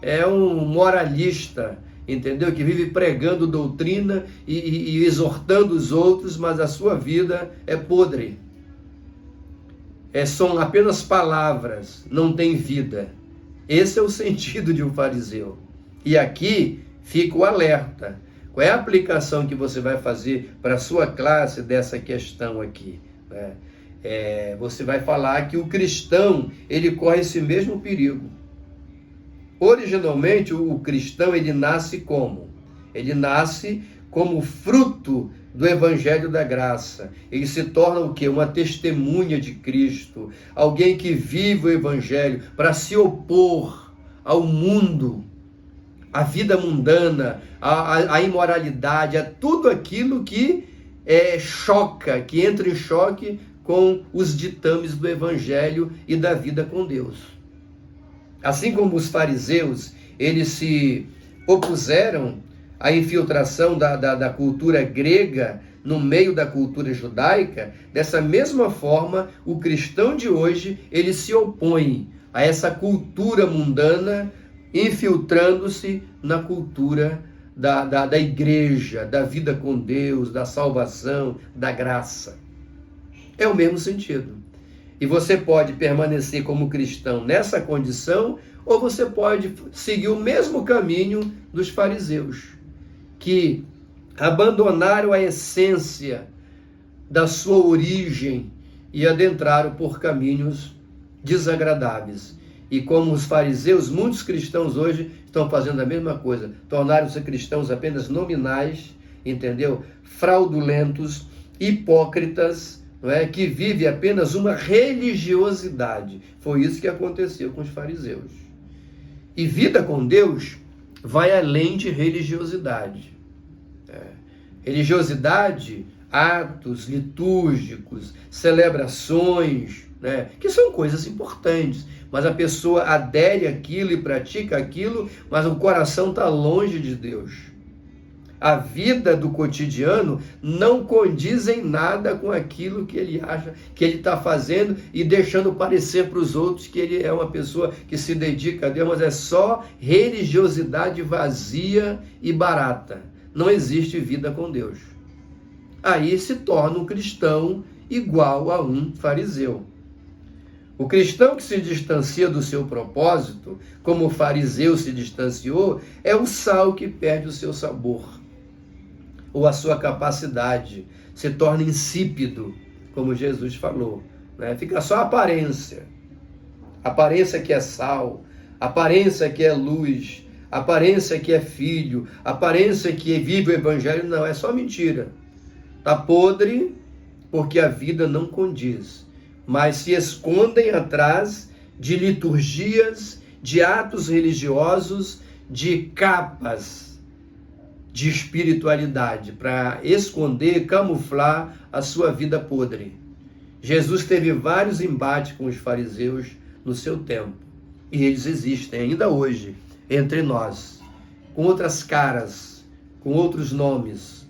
é um moralista, entendeu? Que vive pregando doutrina e exortando os outros, mas a sua vida é podre. São apenas palavras, não tem vida. Esse é o sentido de um fariseu. E aqui fica o alerta. Qual é a aplicação que você vai fazer para a sua classe dessa questão aqui? Você vai falar que o cristão, ele corre esse mesmo perigo. Originalmente, o cristão, ele nasce como? Ele nasce como fruto do Evangelho da Graça. Ele se torna o quê? Uma testemunha de Cristo. Alguém que vive o Evangelho para se opor ao mundo, à vida mundana, à imoralidade, a tudo aquilo que choca, que entra em choque com os ditames do Evangelho e da vida com Deus. Assim como os fariseus, eles se opuseram à infiltração da cultura grega no meio da cultura judaica, dessa mesma forma, o cristão de hoje, ele se opõe a essa cultura mundana, infiltrando-se na cultura da igreja, da vida com Deus, da salvação, da graça. É o mesmo sentido. E você pode permanecer como cristão nessa condição, ou você pode seguir o mesmo caminho dos fariseus, que abandonaram a essência da sua origem e adentraram por caminhos desagradáveis. E como os fariseus, muitos cristãos hoje estão fazendo a mesma coisa. Tornaram-se cristãos apenas nominais, entendeu? Fraudulentos, hipócritas, não é? Que vivem apenas uma religiosidade. Foi isso que aconteceu com os fariseus. E vida com Deus vai além de religiosidade. Religiosidade, atos litúrgicos, celebrações, né? Que são coisas importantes, mas a pessoa adere àquilo e pratica aquilo, mas o coração está longe de Deus. A vida do cotidiano não condiz em nada com aquilo que ele acha que ele está fazendo e deixando parecer para os outros que ele é uma pessoa que se dedica a Deus, mas é só religiosidade vazia e barata. Não existe vida com Deus. Aí se torna um cristão igual a um fariseu. O cristão que se distancia do seu propósito, como o fariseu se distanciou, é o sal que perde o seu sabor, ou a sua capacidade, se torna insípido, como Jesus falou, né? Fica só a aparência que é sal, aparência que é luz, aparência que é filho, aparência que vive o evangelho. Não, é só mentira. Está podre porque a vida não condiz, mas se escondem atrás de liturgias, de atos religiosos, de capas de espiritualidade, para esconder, camuflar a sua vida podre. Jesus teve vários embates com os fariseus no seu tempo, e eles existem ainda hoje entre nós, com outras caras, com outros nomes,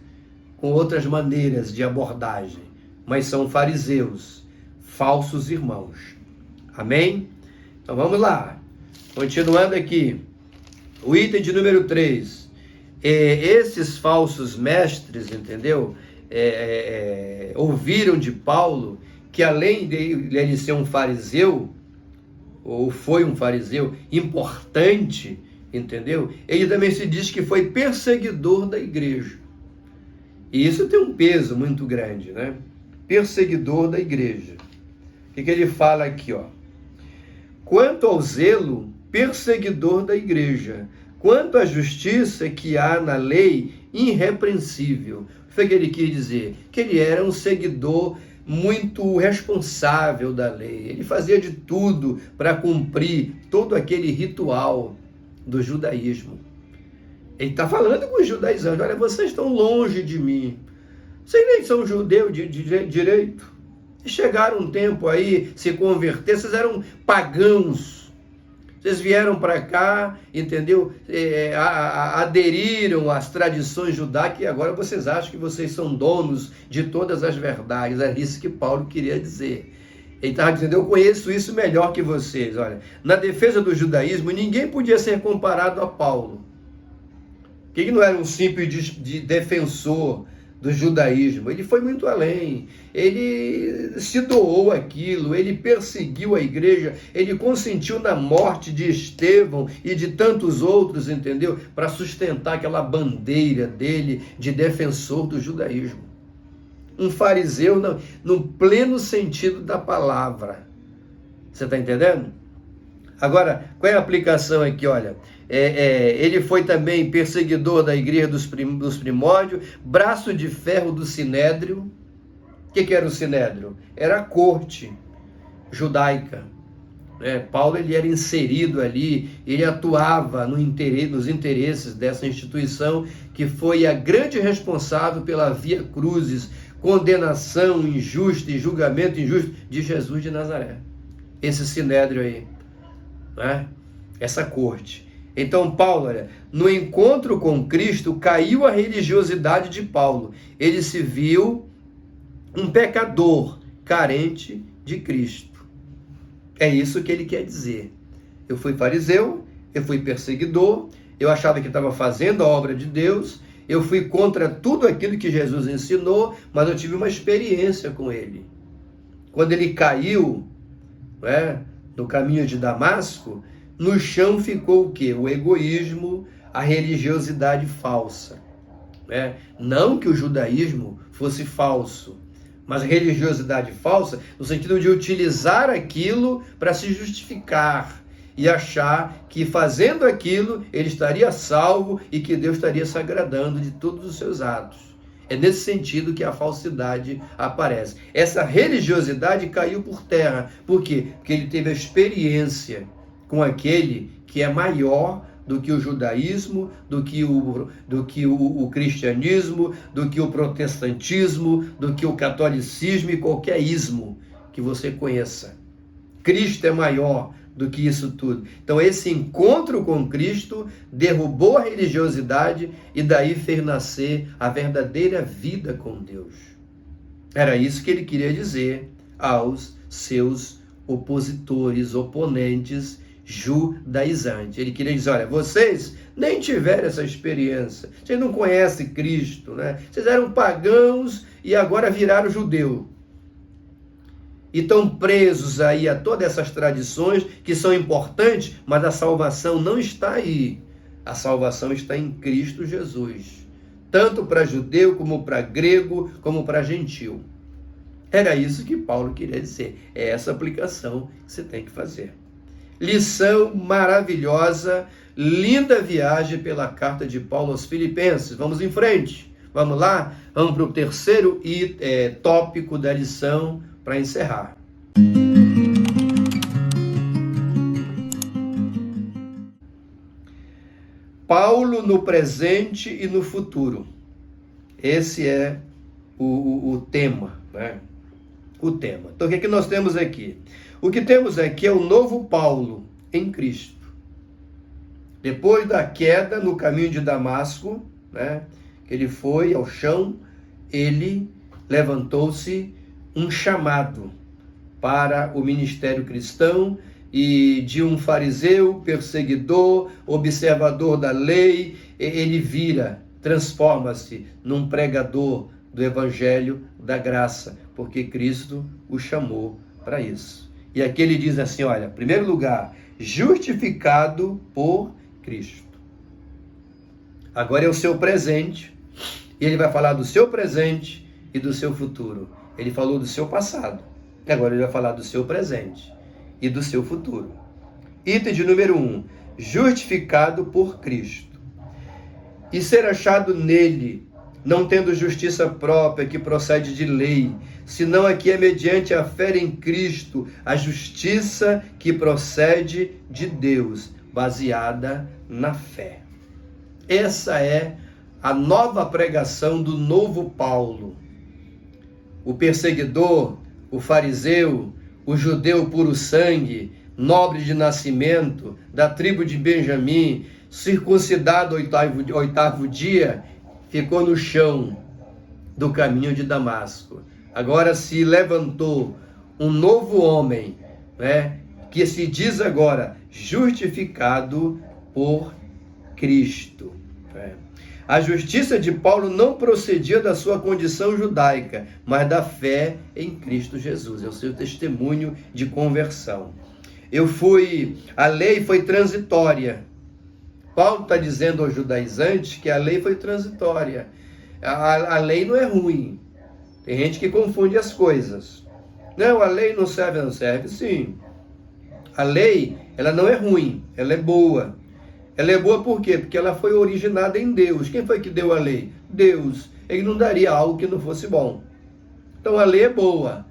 com outras maneiras de abordagem, mas são fariseus, falsos irmãos. Amém? Então vamos lá, continuando aqui, o item de número 3, esses falsos mestres, entendeu? Ouviram de Paulo que além de ele ser um fariseu, ou foi um fariseu importante, entendeu? Ele também se diz que foi perseguidor da igreja. E isso tem um peso muito grande, né? Perseguidor da igreja. O que ele fala aqui, ó? Quanto ao zelo, perseguidor da igreja. Quanto à justiça que há na lei, irrepreensível. O que ele quis dizer? Que ele era um seguidor muito responsável da lei. Ele fazia de tudo para cumprir todo aquele ritual do judaísmo. Ele está falando com os judaizantes: olha, vocês estão longe de mim. Vocês nem são judeus de direito. Chegaram um tempo aí, se converter, vocês eram pagãos. Vocês vieram para cá, entendeu? Aderiram às tradições judaicas e agora vocês acham que vocês são donos de todas as verdades. É isso que Paulo queria dizer. Ele estava dizendo: eu conheço isso melhor que vocês. Olha, na defesa do judaísmo, ninguém podia ser comparado a Paulo. Que ele não era um simples defensor do judaísmo, ele foi muito além, ele se doou aquilo, ele perseguiu a igreja, ele consentiu na morte de Estevão e de tantos outros, entendeu? Para sustentar aquela bandeira dele de defensor do judaísmo. Um fariseu no pleno sentido da palavra. Você está entendendo? Agora, qual é a aplicação aqui? Olha, ele foi também perseguidor da igreja dos primórdios, braço de ferro do Sinédrio. O que era o Sinédrio? Era a corte judaica. Paulo ele era inserido ali, ele atuava nos interesses dessa instituição, que foi a grande responsável pela via crucis, condenação injusta e julgamento injusto de Jesus de Nazaré. Esse Sinédrio aí. Né? Essa corte. Então Paulo, olha, no encontro com Cristo caiu a religiosidade de Paulo. Ele se viu um pecador carente de Cristo. É isso que ele quer dizer. Eu fui fariseu, eu fui perseguidor, eu achava que estava fazendo a obra de Deus, eu fui contra tudo aquilo que Jesus ensinou, mas eu tive uma experiência com ele. Quando ele caiu, no caminho de Damasco, no chão ficou o quê? O egoísmo, a religiosidade falsa. Não que o judaísmo fosse falso, mas religiosidade falsa no sentido de utilizar aquilo para se justificar e achar que fazendo aquilo ele estaria salvo e que Deus estaria se agradando de todos os seus atos. É nesse sentido que a falsidade aparece. Essa religiosidade caiu por terra. Por quê? Porque ele teve a experiência com aquele que é maior do que o judaísmo, do que o cristianismo, do que o protestantismo, do que o catolicismo e qualquer ismo que você conheça. Cristo é maior do que isso tudo. Então esse encontro com Cristo derrubou a religiosidade e daí fez nascer a verdadeira vida com Deus. Era isso que ele queria dizer aos seus opositores, oponentes judaizantes. Ele queria dizer: olha, vocês nem tiveram essa experiência, vocês não conhecem Cristo, né? Vocês eram pagãos e agora viraram judeu. e estão presos aí a todas essas tradições que são importantes, mas a salvação não está aí. A salvação está em Cristo Jesus, tanto para judeu, como para grego, como para gentil. Era isso que Paulo queria dizer. É essa aplicação que você tem que fazer. Lição maravilhosa, linda viagem pela carta de Paulo aos Filipenses. Vamos em frente. Vamos lá? Vamos para o terceiro tópico da lição para encerrar. Paulo no presente e no futuro. Esse é o tema, né? O tema. Então, o que nós temos aqui? O que temos aqui é o novo Paulo em Cristo. Depois da queda no caminho de Damasco, né, que ele foi ao chão, ele levantou-se um chamado para o ministério cristão, e de um fariseu, perseguidor, observador da lei, ele transforma-se num pregador do evangelho da graça, porque Cristo o chamou para isso. E aqui ele diz assim, olha, em primeiro lugar, justificado por Cristo. Agora é o seu presente, e ele vai falar do seu presente e do seu futuro. Ele falou do seu passado, e agora ele vai falar do seu presente e do seu futuro. Item de número 1, justificado por Cristo. E ser achado nele, não tendo justiça própria que procede de lei, senão a que é mediante a fé em Cristo, a justiça que procede de Deus, baseada na fé. Essa é a nova pregação do novo Paulo. O perseguidor, o fariseu, o judeu puro sangue, nobre de nascimento, da tribo de Benjamim, circuncidado oitavo dia, ficou no chão do caminho de Damasco. Agora se levantou um novo homem, né, que se diz agora justificado por Cristo. A justiça de Paulo não procedia da sua condição judaica, mas da fé em Cristo Jesus. É o seu testemunho de conversão. A lei foi transitória. Paulo está dizendo aos judaizantes que a lei foi transitória. A lei não é ruim. Tem gente que confunde as coisas. Não, a lei não serve, sim. A lei, ela não é ruim, ela é boa. Ela é boa por quê? Porque ela foi originada em Deus. Quem foi que deu a lei? Deus. Ele não daria algo que não fosse bom. Então a lei é boa.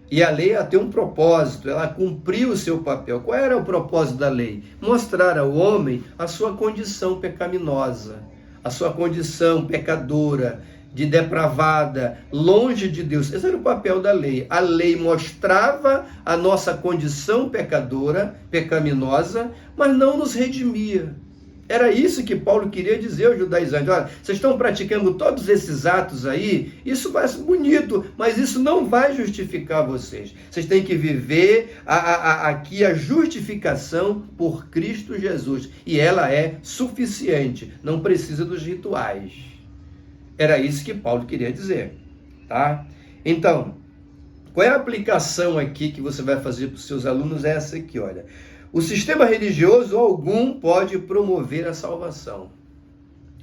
E a lei ela tem um propósito, ela cumpriu o seu papel. Qual era o propósito da lei? Mostrar ao homem a sua condição pecaminosa, a sua condição pecadora, de depravada, longe de Deus. Esse era o papel da lei. A lei mostrava a nossa condição pecadora, pecaminosa, mas não nos redimia. Era isso que Paulo queria dizer aos judaizantes. Olha, vocês estão praticando todos esses atos aí, isso parece bonito, mas isso não vai justificar vocês. Vocês têm que viver aqui a justificação por Cristo Jesus. E ela é suficiente, não precisa dos rituais. Era isso que Paulo queria dizer, tá? Então, qual é a aplicação aqui que você vai fazer para os seus alunos? É essa aqui, olha. O sistema religioso algum pode promover a salvação.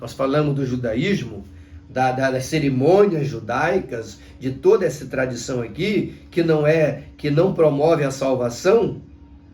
Nós falamos do judaísmo, das cerimônias judaicas, de toda essa tradição aqui, que não promove a salvação,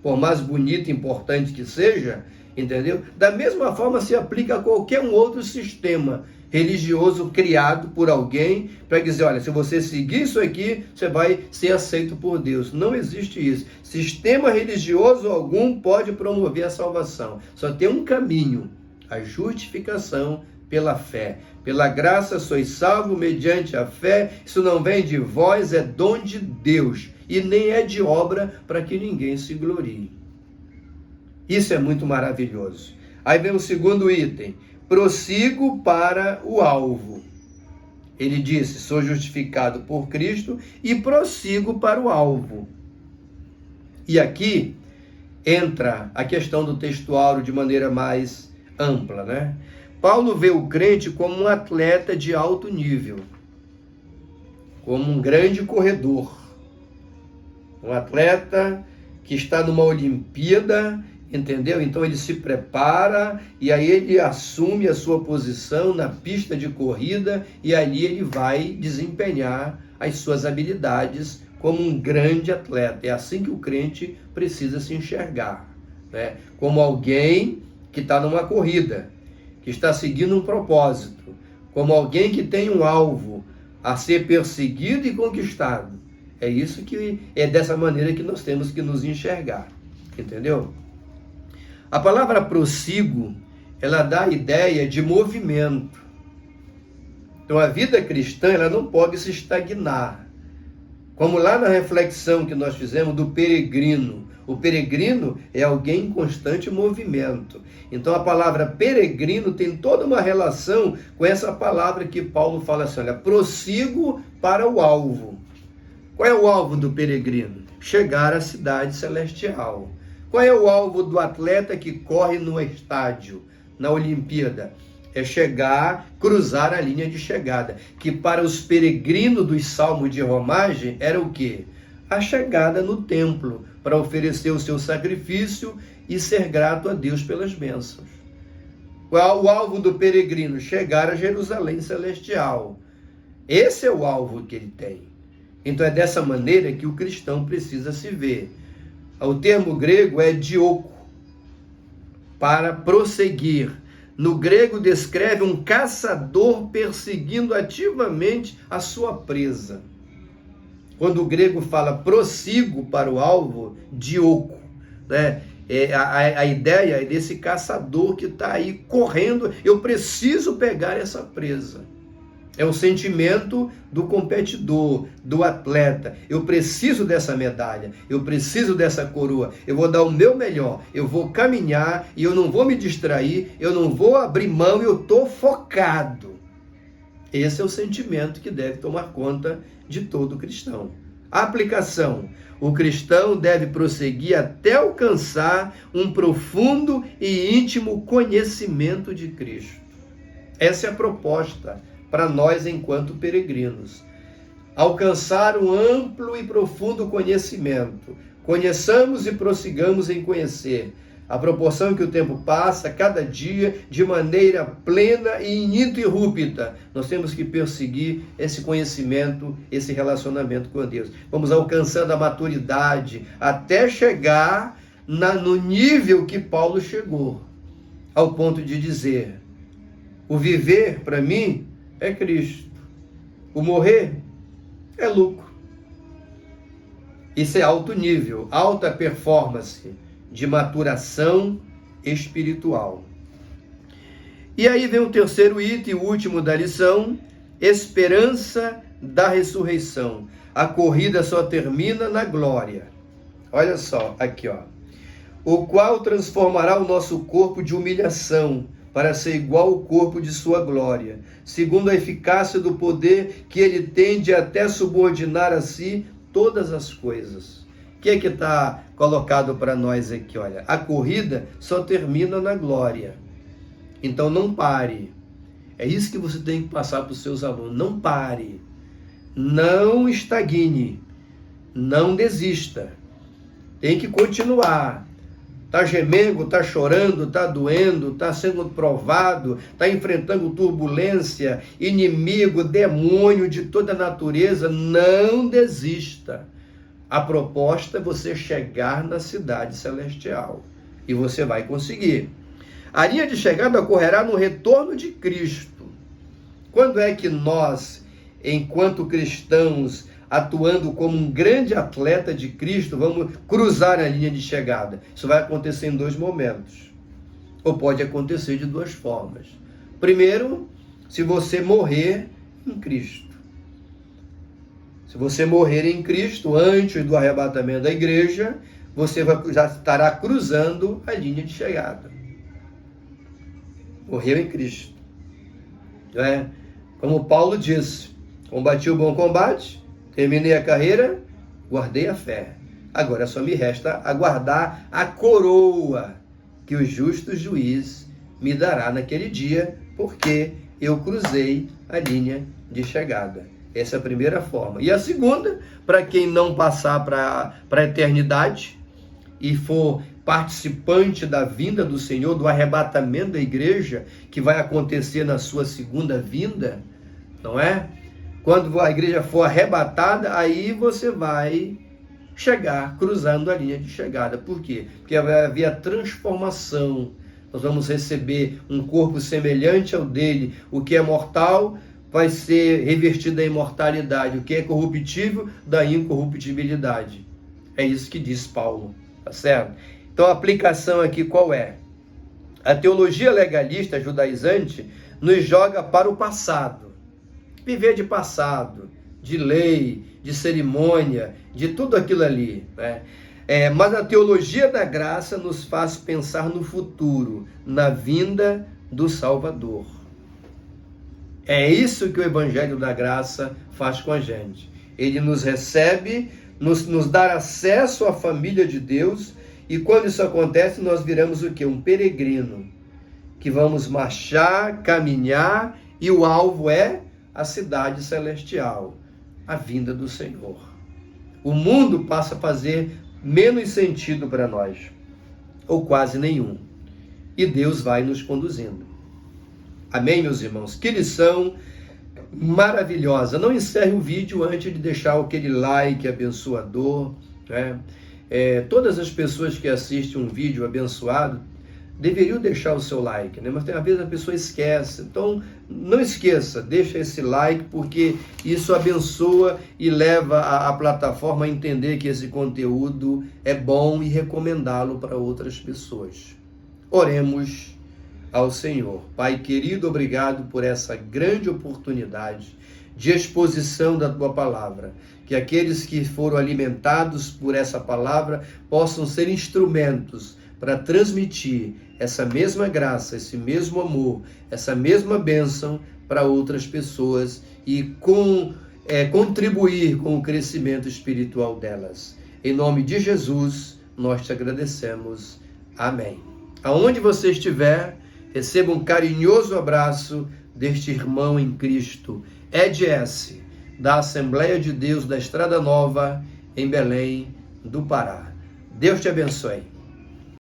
por mais bonito e importante que seja, entendeu? Da mesma forma se aplica a qualquer um outro sistema religioso criado por alguém para dizer, olha, se você seguir isso aqui, você vai ser aceito por Deus. Não existe isso. Sistema religioso algum pode promover a salvação. Só tem um caminho, a justificação pela fé. Pela graça sois salvos mediante a fé. Isso não vem de vós, é dom de Deus. E nem é de obra para que ninguém se glorie. Isso é muito maravilhoso. Aí vem o segundo item. Prossigo para o alvo. Ele disse, sou justificado por Cristo e prossigo para o alvo. E aqui entra a questão do textuário de maneira mais ampla, né? Paulo vê o crente como um atleta de alto nível, como um grande corredor, Um atleta que está numa Olimpíada, entendeu? Então ele se prepara e aí ele assume a sua posição na pista de corrida e ali ele vai desempenhar as suas habilidades como um grande atleta. É assim que o crente precisa se enxergar, né? Como alguém que está numa corrida, que está seguindo um propósito, como alguém que tem um alvo a ser perseguido e conquistado. É isso que é dessa maneira que nós temos que nos enxergar, entendeu? A palavra prossigo, ela dá a ideia de movimento. Então a vida cristã, ela não pode se estagnar. Como lá na reflexão que nós fizemos do peregrino. O peregrino é alguém em constante movimento. Então a palavra peregrino tem toda uma relação com essa palavra que Paulo fala assim, olha, prossigo para o alvo. Qual é o alvo do peregrino? Chegar à cidade celestial. Qual é o alvo do atleta que corre no estádio, na Olimpíada? É chegar, cruzar a linha de chegada, que para os peregrinos dos salmos de romagem era o quê? A chegada no templo, para oferecer o seu sacrifício e ser grato a Deus pelas bênçãos. Qual o alvo do peregrino? Chegar a Jerusalém celestial. Esse é o alvo que ele tem. Então é dessa maneira que o cristão precisa se ver. O termo grego é dioco, para prosseguir. No grego descreve um caçador perseguindo ativamente a sua presa. Quando o grego fala prossigo para o alvo, dioco, né? A ideia é desse caçador que está aí correndo, eu preciso pegar essa presa. É o sentimento do competidor, do atleta. Eu preciso dessa medalha, eu preciso dessa coroa, eu vou dar o meu melhor, eu vou caminhar e eu não vou me distrair, eu não vou abrir mão, eu estou focado. Esse é o sentimento que deve tomar conta de todo cristão. A aplicação. O cristão deve prosseguir até alcançar um profundo e íntimo conhecimento de Cristo. Essa é a proposta para nós enquanto peregrinos. Alcançar um amplo e profundo conhecimento. Conheçamos e prossigamos em conhecer. A proporção que o tempo passa, cada dia, de maneira plena e ininterrupta, nós temos que perseguir esse conhecimento, esse relacionamento com Deus. Vamos alcançando a maturidade até chegar no nível que Paulo chegou, ao ponto de dizer, o viver para mim é Cristo, o morrer é lucro. Isso é alto nível, alta performance de maturação espiritual. E aí vem o terceiro item, o último da lição, esperança da ressurreição. A corrida só termina na glória. Olha só, aqui ó. O qual transformará o nosso corpo de humilhação para ser igual ao corpo de sua glória, segundo a eficácia do poder que ele tem de até subordinar a si todas as coisas. O que é que está colocado para nós aqui? Olha, a corrida só termina na glória. Então não pare. É isso que você tem que passar para os seus alunos. Não pare. Não estagne. Não desista. Tem que continuar. Está gemendo, está chorando, está doendo, está sendo provado, está enfrentando turbulência, inimigo, demônio de toda a natureza. Não desista. A proposta é você chegar na cidade celestial. E você vai conseguir. A linha de chegada ocorrerá no retorno de Cristo. Quando é que nós, enquanto cristãos, atuando como um grande atleta de Cristo, vamos cruzar a linha de chegada? Isso vai acontecer em dois momentos. Ou pode acontecer de duas formas. Primeiro, se você morrer em Cristo. Se você morrer em Cristo antes do arrebatamento da igreja, você já estará cruzando a linha de chegada. Morreu em Cristo. Como Paulo disse, combati o bom combate, terminei a carreira, guardei a fé. Agora só me resta aguardar a coroa que o justo juiz me dará naquele dia, porque eu cruzei a linha de chegada. Essa é a primeira forma. E a segunda, para quem não passar para a eternidade e for participante da vinda do Senhor, do arrebatamento da igreja, que vai acontecer na sua segunda vinda, não é? Quando a igreja for arrebatada, aí você vai chegar cruzando a linha de chegada. Por quê? Porque vai haver a transformação. Nós vamos receber um corpo semelhante ao dele. O que é mortal vai ser revertido da imortalidade. O que é corruptível, da incorruptibilidade. É isso que diz Paulo, tá certo? Então a aplicação aqui qual é? A teologia legalista judaizante nos joga para o passado. Viver de passado, de lei, de cerimônia, de tudo aquilo ali, né? Mas a teologia da graça nos faz pensar no futuro, na vinda do Salvador. É isso que o Evangelho da Graça faz com a gente. Ele nos recebe, nos dá acesso à família de Deus, e quando isso acontece, nós viramos o quê? Um peregrino, que vamos marchar, caminhar, e o alvo é a cidade celestial, a vinda do Senhor. O mundo passa a fazer menos sentido para nós, ou quase nenhum, e Deus vai nos conduzindo. Amém, meus irmãos? Que lição maravilhosa. Não encerre o vídeo antes de deixar aquele like abençoador, né? Todas as pessoas que assistem um vídeo abençoado deveriam deixar o seu like, né? Mas às vezes a pessoa esquece. Então, não esqueça, deixa esse like, porque isso abençoa e leva a plataforma a entender que esse conteúdo é bom e recomendá-lo para outras pessoas. Oremos ao Senhor. Pai querido, obrigado por essa grande oportunidade de exposição da Tua Palavra. Que aqueles que foram alimentados por essa palavra possam ser instrumentos para transmitir essa mesma graça, esse mesmo amor, essa mesma bênção para outras pessoas e contribuir com o crescimento espiritual delas. Em nome de Jesus, nós te agradecemos. Amém. Aonde você estiver, receba um carinhoso abraço deste irmão em Cristo, Ed S., da Assembleia de Deus da Estrada Nova, em Belém do Pará. Deus te abençoe.